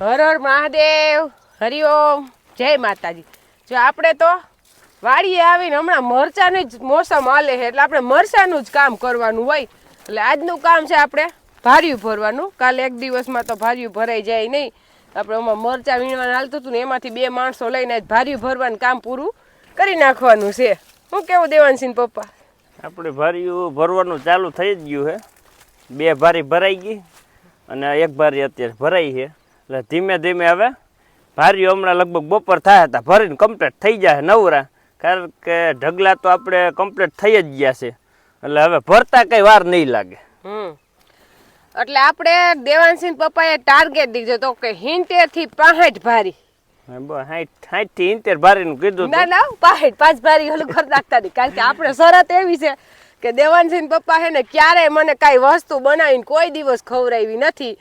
હર હર મહાદેવ, હરિઓમ, જય માતાજી। જો આપણે તો વાડીએ આવીને હમણાં મરચાની જ મોસમ હાલે છે એટલે આપણે મરચાનું જ કામ કરવાનું હોય। એટલે આજનું કામ છે આપણે ભાર્યું ભરવાનું। કાલે એક દિવસમાં તો ભાર્યું ભરાઈ જાય નહીં। આપણે આમાં મરચાં વીણવાનું હાલતું હતું ને એમાંથી 2 માણસો લઈને આજ ભાર્યું ભરવાનું કામ પૂરું કરી નાખવાનું છે। શું કેવું દેવાનસિંહ પપ્પા? આપણે ભાર્યું ભરવાનું ચાલુ થઈ જ ગયું છે। 2 ભારી ભરાઈ ગઈ અને 1 ભારી અત્યારે ભરાઈ છે। એટલે ધીમે ધીમે હવે ભાર્યું હમણાં લગભગ બપોર થાય હતા ભરીને કમ્પ્લીટ થઈ જાય નવરા। કારણ કે ઢગલા તો આપણે કમ્પ્લીટ થઈ જ ગયા છે એટલે હવે ભરતા કઈ વાર નહીં લાગે। એટલે આપણે દેવાનસિંહ પપ્પાએ ટાર્ગેટ દીધો તો કે 70 થી 65 ભારી। 60 થી 70 ભારીનું કીધું। ના ના 5 ભારી ઓલું કરી નાખતા નહીં। કારણ કે આપણે શરત એવી છે કે દેવાનસિંહ પપ્પા હે ને ક્યારેય મને કાંઈ વસ્તુ બનાવીને કોઈ દિવસ ખવડાવી નથી।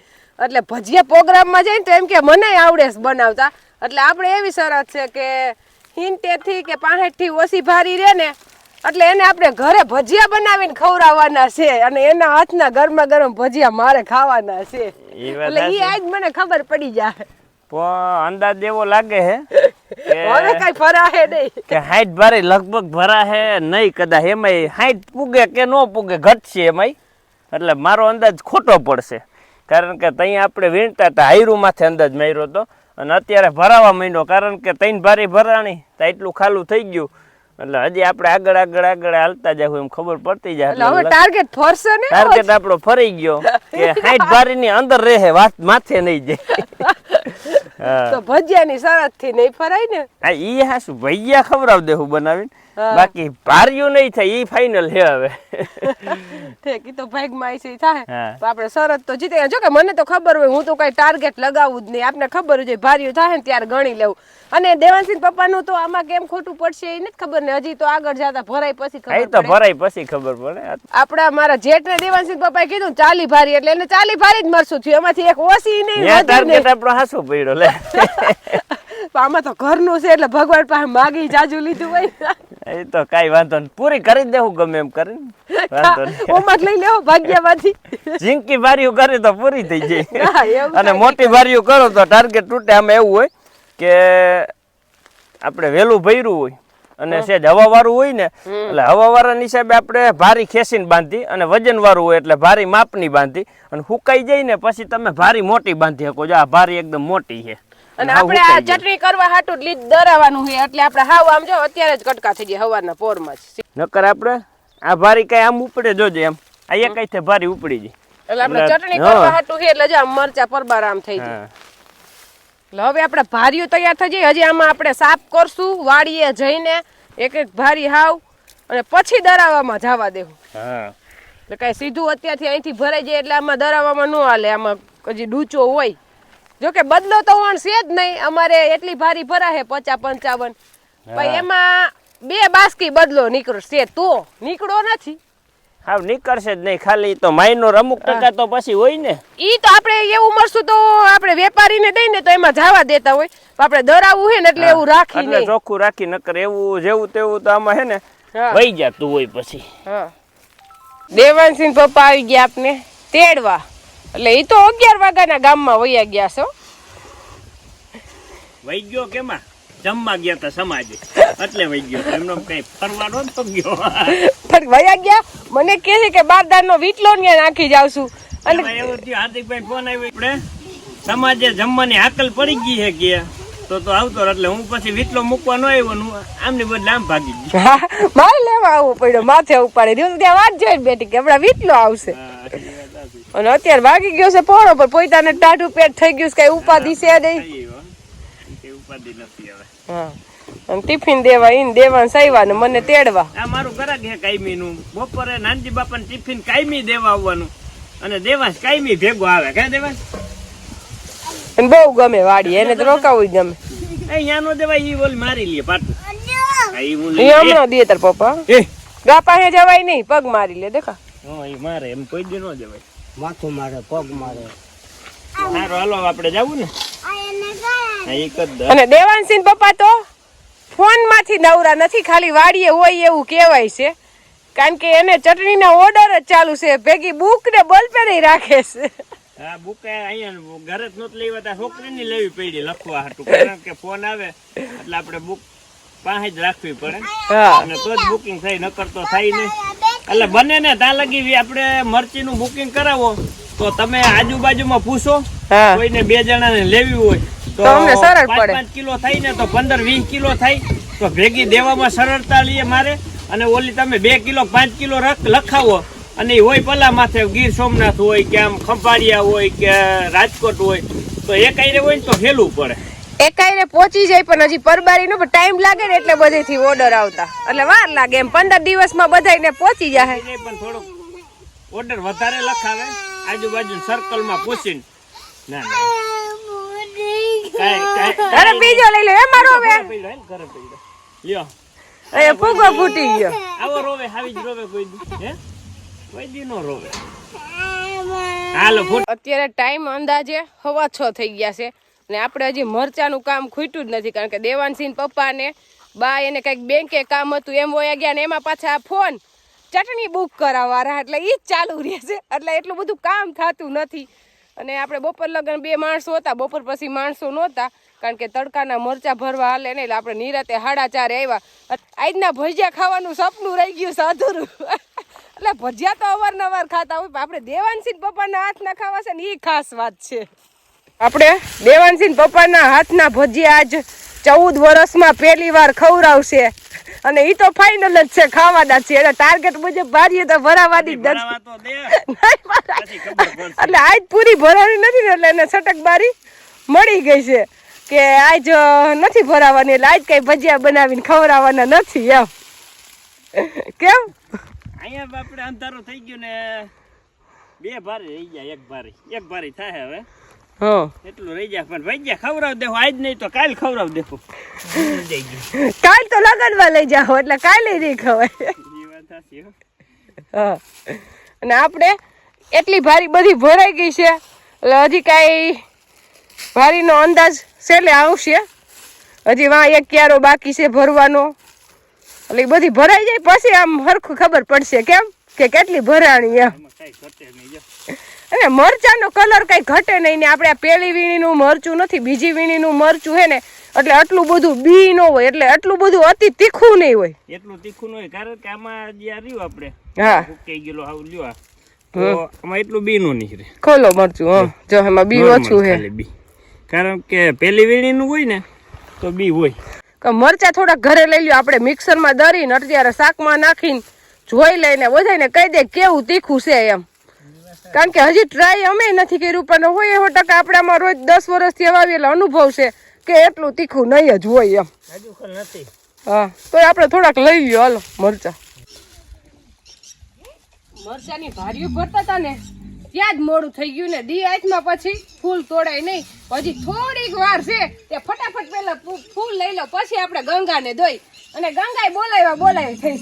એટલે ભજીયા પ્રોગ્રામમાં જઈને તો એમ કે મને આવડે બનાવતા। એટલે આપણે એવી શરત છે કે 70 થી કે 65 થી ઓછી ભારી રહે ને એટલે એને આપણે ઘરે ભજીયા બનાવીને ખવડાવવાના છે અને એના હાથના ગરમા ગરમ ભજીયા મારે ખાવાના છે। એટલે ઈ આજ મને ખબર પડી જાય। પણ અંદાજ એવો લાગે છે હવે કઈ ફરાહે નહીં કે 60 ભારી લગભગ ભરાહે નહીં કદાચ। એમાંય 60 પૂગે કે ન પૂગે ઘટશે એમાંય। એટલે મારો અંદાજ ખોટો પડશે કારણ કે ત્યાં આપણે વીણતા હતા હાયરું માથે અંદાજ માર્યો હતો અને અત્યારે ભરાવા માંડ્યો કારણ કે 3 ભારી ભરાણી તો એટલું ખાલું થઈ ગયું। એટલે હજી આપણે આગળ હાલતા જાય એમ ખબર પડતી જાય। એટલે હવે ટાર્ગેટ ફરશે ને? ટાર્ગેટ આપણો ફરી ગયો કે 60 ભારીની અંદર રહે વાત માથે નહીં જાય। તો ભજીયાની શરત થી નહીં ફરાય ને? હા ઈ હાસુ ભજીયા ખવડાવ દેવું બનાવીને બાકી ભાર્યું નહીં થાય ઈ ફાઇનલ છે હવે। ઠીક ઈ તો ભાગમાં છે થાય તો આપણે શરત તો જીતે। જો કે મને તો ખબર હોય હું તો કઈ ટાર્ગેટ લગાવું જ નહીં। આપને ખબર હોય ભાર્યું થાય ને ત્યારે ગણી લેવું। અને દેવાનસિંહ પપ્પાનું તો આમાં કેમ ખોટું પડશે એ નથી ખબર ને હજી તો આગળ જતા ભરાય પછી ખબર પડે। તો ભરાય પછી ખબર પડે। આપડા મારા જેઠ ને દેવાનસિંહ પપ્પાએ કીધું 40 ભારી એટલે એને 40 ભારી જ મરશું થયું। એમાંથી એક ઓછી નહીં ટાર્ગેટ આપણો હાસો પડ્યો લે। આમાં તો ઘરનું છે એટલે ભગવાન પાસે માગી જાજુ લીધું હોય એ તો કઈ વાંધો નહીં પૂરી કરી દેવું ગમે એમ કરીને વાંધો નહીં। ઓમાં લઈ લેવો ભાગ્યમાંથી ઝીંકી ભારીઓ કરે તો પૂરી થઈ જાય અને મોટી ભારીઓ કરો તો ટાર્ગેટ તૂટે। આમાં એવું હોય કે આપણે વેલું ભર્યું હોય અને સેજ હવા વાળું હોય ને એટલે હવા વાળાની હિસાબે આપણે ભારી ખેંચીને બાંધી અને વજન વાળું હોય એટલે ભારી માપની બાંધી અને સુકાઈ જાય ને પછી તમે ભારી મોટી બાંધી શકો। જો આ ભારી એકદમ મોટી છે અને આપણે આ ચટણી કરવા હાટું લીધ દરાવાનું છે એટલે આપણે હાવ આમ જો અત્યારે જ કટકા થઈ જાય હવારના પોરમાં જ। નકર આપણે આ ભારી કઈ આમ ઉપડે જોજો એમ આ એક કઈ ભારી ઉપડી જાય એટલે આપણે ચટણી કરવા હાટું છે એટલે જો આમ મરચા પરબાર આમ થઈ જાય। એટલે હવે આપણે ભારીઓ તૈયાર થઈ જાય। હજી આમાં આપણે સાફ કરશું વાડીએ જઈને એક ભારી હાવ અને પછી દરાવામાં જવા દેવું। એટલે કઈ સીધું અત્યારથી અહીંથી ભરાઈ જાય એટલે આમાં દરાવામાં ન હાલે। આમાં હજી ડૂચો હોય જોકે બદલો તો વણ છે જ નહીં અમારે એટલી ભારી ભરાશે 50-55 પણ એમાં 2 બાસ્કી બદલો નીકળશે તો નીકળો નથી। હા નીકળશે જ નહીં ખાલી તો માઇનોર અમુક ટકા તો પછી હોય ને ઈ તો આપણે એવું મરશું તો આપણે વેપારીને દઈને તો એમાં જવા દેતા હોય આપણે દરાવું છે ને એટલે એવું રાખી નહીં ચોખ્ખું રાખી નકર એવું જેવું તેવું તો આમાં હે ને વહી જતું હોય પછી। દેવાનસિંહ પપ્પા આવી ગયા આપને તેડવા એટલે ઈ તો 11 વાગ્યાના ગામમાં વયા ગયા છો। વહી ગયો કેમાં જમવા ગયા તા સમાજે એટલે વહી ગયો એમનો કઈ ફરવાનો તો ગયો પણ વયા ગયા મને કહે છે કે બારદાનનો વીટલો ને નાખી જાવશું અને એવું થયું હાર્દિકભાઈ ફોન આવ્યો આપણે સમાજે જમવાની હાકલ પડી ગઈ છે કે તો આવતો એટલે હું પછી વીટલો મૂકવા ન આવ્યો ને આમની બદલે આમ ભાગી ગયો। મારે લેવા આવવું પડ્યો માથે ઉપાડી દીધું ત્યાં વાત જોઈને બેઠી કે હમણાં વીટલો આવશે અને અત્યારે ભાગી ગયો છે પોણો પર પોતાને ટાઢું પેટ થઈ ગયું કઈ ઉપાધિ છે નહીં ઉપાધિ નથી હવે। અને ટિફિન દેવા ઈન દેવાન સાઈવા ને મને તેડવા આ મારું ઘરાક હે કાયમી નું બપોરે નાનજી બાપાને ટિફિન કાયમી દેવા આવવાનું અને દેવાસ કાયમી ભેગો આવે કે દેવાસ અને બહુ ગમે વાડી એને તો રોકાવું જ ગમે। અહીંયા નો દેવાય ઈ બોલ મારી લે પાટું ઈ હું લે હમણાં દે તાર પપ્પા ગા પાસે જવાય નહીં પગ મારી લે દેખા ઈ મારે એમ કોઈ દી નો જવાય માથું મારે પગ મારે સારું હાલો આપણે જાવું ને અને દેવાનસિંહ પપ્પા તો ફોન માંથી નવરા નથી ખાલી વાડીએ હોય એવું કહેવાય છે કારણ કે એને ચટણીના ઓર્ડર જ ચાલુ છે ભેગી બુક ને બોલપેન રાખે છે। હા બુકે અહીંયા ઘરે જ નહોત લેવા તા છોકરીની લેવી પડી લખવા હાટું, કારણ કે ફોન આવે એટલે આપણે બુક પાસે જ રાખવી પડે અને તો જ બુકિંગ થાય, નકર તો થાય નહીં. એટલે બને ને ત્યાં લગી આપણે મરચીનું બુકિંગ કરાવો તો તમે આજુબાજુમાં પૂછો, કોઈને 2 જણાને લેવી હોય તો 5-5 કિલો થાય ને તો 15-20 કિલો થાય તો ભેગી દેવામાં સરળતા લઈએ મારે. અને ઓલી તમે 2 કિલો 5 કિલો લખાવો અને એ હોય પલા માથે ગીર સોમનાથ હોય કે આમ ખંભાળિયા હોય કે રાજકોટ હોય તો એક આયરે હોય ને તો હેલું પડે. એક આયરે પહોંચી જાય પણ હજી પરબારીનો ટાઈમ લાગે ને એટલે બધેથી ઓર્ડર આવતા એટલે વાર લાગે. એમ 15 દિવસમાં બધાને પહોંચી જાય પણ થોડોક ઓર્ડર વધારે લખાવે આજુબાજુ સર્કલમાં પૂછીને. ના અરે બીજો લઈ લે મારો હવે ઘરે પડ્યો લ્યો એ ફૂગો ફૂટી ગયો. આવો રોવે આવી જ રોવે કોઈ દી, હે કોઈ દી નો રોવે. હાલો અત્યારે ટાઈમ અંદાજે 6:15 થઈ ગયા છે ને આપણે હજી મરચાનું કામ ખૂટ્યું જ નથી, કારણ કે દેવાનસિંહ પપ્પા ને બા એને કઈક બેંકે કામ હતું એમ વયા ગયા ને એમાં પાછા આ ફોન ચટણી બુક કરાવવા એટલે ઈ જ ચાલુ રહે છે એટલે એટલું બધું કામ થતું નથી. અને આપણે બપોર લગન 2 માણસો હતા, બપોર પછી માણસો નહોતા કારણ કે તડકાના મરચા ભરવા હાલે નહીં એટલે આપણે નિરાતે 4:30 આવ્યા. આજના ભજીયા ખાવાનું સપનું રહી ગયું છે અધૂરું. એટલે ભજીયા તો અવારનવાર ખાતા હોય, આપણે દેવાનસિંહ પપ્પાના હાથના ખાવા છે ને એ ખાસ વાત છે. આપણે દેવાનસિંહ પપ્પાના હાથના ભજીયા આજ 14 વર્ષમાં પહેલી વાર ખવડાવશે અને ઈ તો ફાઇનલ જ છે, ખાવાના છે. એટલે ટાર્ગેટ મુજબ ભારીએ તો ભરાવાની જ એટલે આજ પૂરી ભરવાની નથી ને એટલે એને છટક બારી મળી ગઈ છે કે આજ નથી ભરાવાની એટલે આજ કઈ ભજીયા બનાવીને ખવડાવવાના નથી એમ. કેમ અહીંયા આપણે અંધારો થઈ ગયો ને 2 ભારી રહી ગયા, એક ભારી થાય હવે એટલું રહી જાય. પણ ભજીયા ખવડાવ દેવો આજ નહીં તો કાલ ખવડાવ દેવો. કાલ તો લગનમાં લઈ જાઓ એટલે કાલે નહીં ખવાય. અને આપણે એટલી ભારી બધી ભરાઈ ગઈ છે એટલે હજી કાંઈ ભારીનો અંદાજ છેલ્લે આવશે. હજી વાં એક ક્યારો બાકી છે ભરવાનો એટલે એ બધી ભરાઈ જાય પછી આમ હરખું ખબર પડશે કેમ કે કેટલી ભરાણી એમ. અને મરચાનો કલર કઈ ઘટે નહીં ને આપણે પહેલી વીણીનું મરચું નથી, બીજી વીણીનું મરચું હે ને એટલે આટલું બધું બી ન હોય એટલે આટલું બધું અતિ તીખું નહીં હોય. એટલું તીખું ન હોય કારણ કે આમાં જે રહ્યું આપણે હા ઉકેઈ ગયેલો આવું લ્યો તો આમાં એટલું બી નું નહીં રહે. ખોલો મરચું જો એમાં બી ઓછું હે કારણ કે પહેલી વીણીનું હોય ને તો બી હોય. મરચા થોડા ઘરે લઈ લ્યો આપણે મિક્સરમાં દરીને અત્યારે શાકમાં નાખીને જોઈ લઈને બધાને કહી દે કેવું તીખું છે એમ. કારણ કે હજી ટ્રાય અમે નથી કર્યું પણ હોય 100% આપણામાં રોજ 10 વર્ષથી વાવેલા અનુભવ છે કે એટલું તીખું નહીં જ હોય એમ. હા તો આપણે થોડાક લઈ લ્યો હાલો મરચા. મરચાની ભારીઓ ભરતા હતા ને ત્યાં જ મોડું થઈ ગયું ને દી આઠમાં પછી ફૂલ તોડાય નહીં. હજી થોડીક વાર છે તે ફટાફટ પેલા ફૂલ લઈ લો પછી આપણે ગંગાને દોઈ અને ગંગાએ બોલાવ્યા થઈ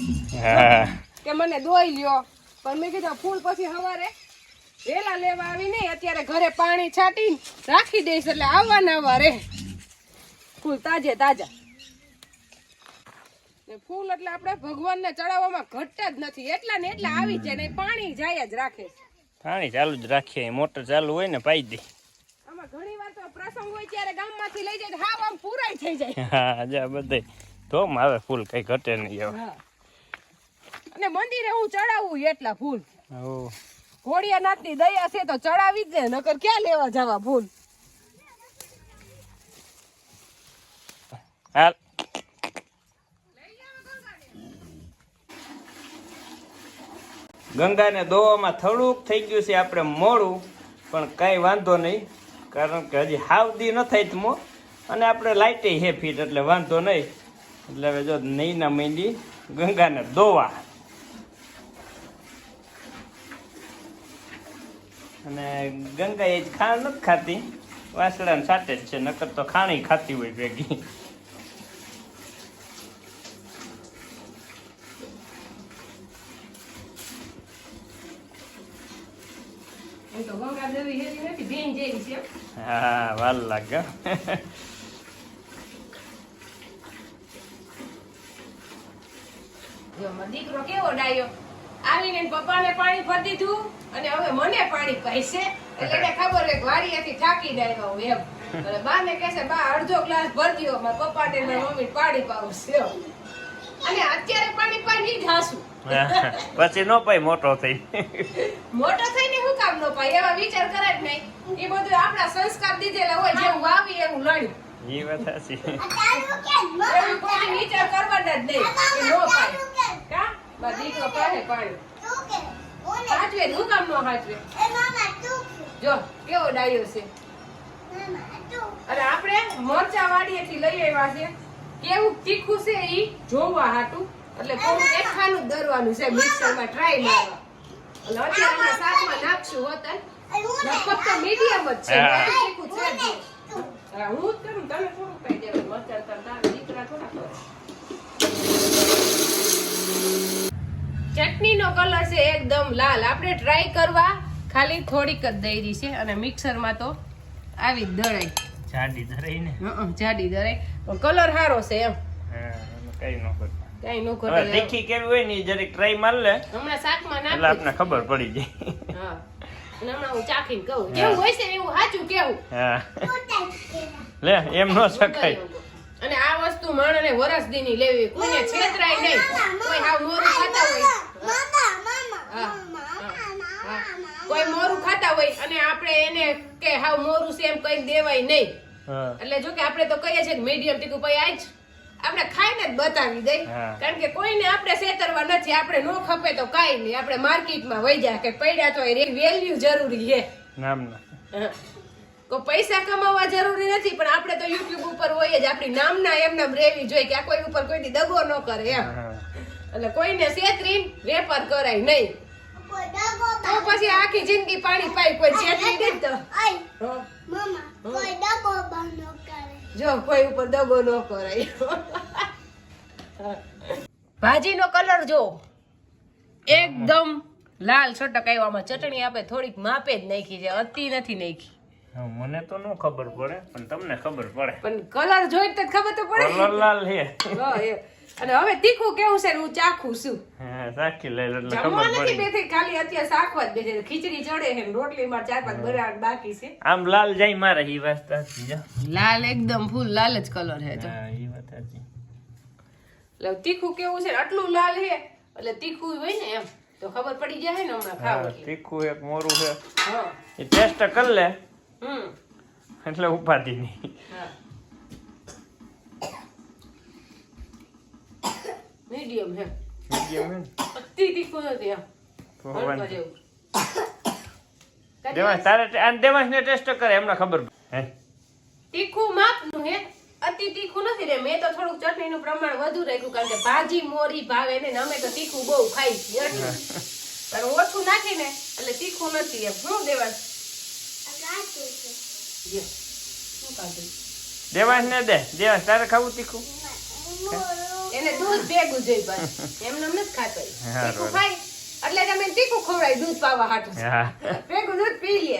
કે મને દોઈ લ્યો. પણ મેં કીધું ફૂલ પછી સવારે વેલા લેવા આવી નહીં, અત્યારે ઘરે પાણી છાંટીને રાખી દઈશ એટલે આવવા રે ફૂલ તાજે તાજા. ફૂલ એટલે આપણે ભગવાનને ચડાવવામાં ઘટતા જ નથી, એટલા ને એટલા આવી જાય ને પાણી જાય જ રાખે. પાણી ચાલુ જ રાખીએ, મોટર ચાલુ હોય ને પાઈ દે. આમાં ઘણી વાર તો પ્રસંગ હોય ત્યારે ગામમાંથી લઈ જાય હાવ આમ પૂરાઈ થઈ જાય. હા જા બધે તો આવે ફૂલ કઈ ઘટે નહીં હવે. અને મંદિરે હું ચડાવું એટલા ફૂલ. હો ઘોડિયાનાથની દયા છે તો ચડાવી જ ને, નકર ક્યાં લેવા જવા ફૂલ. હાલ ગંગાને દોવામાં થોડુંક થઈ ગયું છે આપણે મોડું, પણ કઈ વાંધો નહીં કારણ કે હજી હાવદી ન થાય તો અને આપણે લાઇટે હે ફીટ એટલે વાંધો નહીં. એટલે હવે જો નહીં ના મહિની ગંગાને દોવા અને ગંગા એ જ ખાણ નથી ખાતી, વાસળાને સાટે જ છે, નકર તો ખાણી ખાતી હોય ભેગી. હા વાર લાગે. દીકરો કેવો ડાયો આવીને પપ્પાને પાણી ભરી દીધું અને હવે મને પાણી પાઈશે એટલે એને ખબર હોય કે વાડીએથી થાકીને આવ્યા હું એમ. એટલે બાને કહે છે બા અડધો ગ્લાસ ભરી દ્યો, મારા પપ્પાને ને મમ્મી પાણી પાવું છે. અને અત્યારે પાણી પાણી જ હાસું. પછી નો પાઈ મોટો થઈ. મોટો થઈને શું કામ નો પાય? એવા વિચાર કરે જ નહીં. એ બધું આપણા સંસ્કાર દીધેલા હોય, જેવું વાવી એવું લણ્યું. ઈ વાત સાચી. એવું કોઈ વિચાર કરવાના જ નહીં કે નો પાય. કા? બા દીકરો પાહે પાણી. હાચવે ને, હું કામ નો હાચવે? જો કેવો ડાયો છે. અને આપણે મરચા વાડીએથી લઈ આવ્યા છે. કેવું તીખું છે ઈ જોવા હાટું. એટલે થોડું એકખાનું દરવાનું છે મિક્સરમાં ટ્રાય મારવા. એટલે અત્યારે અમે શાકમાં નાખશું હોતન. લગભગ તો મીડિયમ જ છે. તીખું છે જ. હા, હું જ કરું, તમે થોડું ખાઈ દેવાનું. મરચાં તારા દીકરા થોડા કરે. ચટણીનો કલર છે એકદમ લાલ. આપણે ટ્રાય કરવા ખાલી થોડીક જ દઈ છે અને મિક્સરમાં તો આવી જ દળાય. જાડી ધરાઈ ને. જાડી દળાય પણ કલર સારો છે એમ. કઈ નો કરે. કઈ નો કરે. તીખી કેવી હોય ને જરીક ટ્રાય માર લે હમણાં શાકમાં એટલે નાખું. આપને ખબર પડી જાય. હા. અને હમણાં હું ચાખીને કહું કેવું હોય છે એવું સાચું કેવું. હા લે એમ નો શકાય. અને આ વસ્તુ માણસને વરસદીની લેવી, કોઈને છેતરાય નહીં. કોઈ હાવ મોરું ખાતા હોય, કોઈ મોરું ખાતા હોય અને આપણે એને કે હાવ મોરું છે એમ કઈ દેવાય નહીં. એટલે જો કે આપણે તો કહીએ છીએ કે મીડિયમ તીખું ભાઈ આજ આપણે ખાઈને જ બતાવી દઈ. કારણ કે કોઈને આપણે છેતરવા નથી. આપણે નો ખપે તો કાઈ નહીં, આપણે માર્કેટમાં વઈ જાય કે પડ્યા તો વેલ્યુ જરૂરી છે. નામ ના કોઈ પૈસા કમાવા જરૂરી નથી, પણ આપણે તો યુટ્યુબ ઉપર હોય જ. આપણી નામના એમનામ રેવી જોઈએ કે આ કોઈ ઉપર કોઈની દગો ન કરે એમ. એટલે કોઈને છેતરીને વેપાર કરાય નહીં. તો પછી આખી જિંદગી પાણી પાઈ કોઈ છેતરી દે તો જો કોઈ ઉપર દગો ન કરાય. ભાજીનો કલર જો એકદમ લાલ છટક આવ્યામાં. ચટણી આપણે થોડીક માપે જ નાખી છે, અતિ નથી નાખી. મને તો નો ખબર પડે પણ તમને ખબર પડે. પણ કલર જોઈ તો ખબર તો પડે. કલર લાલ છે. અને હવે તીખું કેવું છે હું ચાખું છું. હા સાખી લઈ એટલે જમવા ખબર નથી પડી. બેઠી, ખાલી અત્યારે શાકવા જ બેઠી. ખીચડી ચડે છે, રોટલી માં 4-5 બરાબર બાકી છે. આમ લાલ જાય મારે ઈ વાત સાચી છે. લાલ એકદમ ફૂલ લાલ જ કલર છે. હા ઈ વાત સાચી. એટલે તીખું કેવું છે આટલું લાલ છે એટલે તીખું હોય ને એમ તો ખબર પડી જાય ને હમણાં ખાવ એટલે. તીખું એક મોરું છે. હા. એ ટેસ્ટ કર લે હમ. એટલે ઉપાધિ નહીં. હા. મીડિયમ છે. મીડિયમ હે ને? અતિ તીખું નથી એમ. તો હલકા વાંધો. જેવું. દેવાંશ તારે આને દેવાંશ ને ટેસ્ટ કરે એમને ખબર હે. તીખું માપનું હે, અતિ તીખું નથી રે. મેં તો થોડુંક ચટણીનું પ્રમાણ વધુ રાખ્યું કારણ કે ભાજી મોરી ભાવે ને અમે તો તીખું બહુ ખાઈ છીએ એટલે. પણ ઓછું નાખીને એટલે તીખું નથી એમ. શું દેવાંશ? લ્યો. શું કાઢું? દેવાંશ ને દે. દેવાંશ તારે ખાવું તીખું? એને દૂધ ભેગું જોઈ બસ. એમને એમ નથી ખાતો ઈ. હા, તીખું ખાય એટલે તમે તીખું ખવડાય દૂધ પાવા હાટું. હા ભેગું દૂધ પી લે.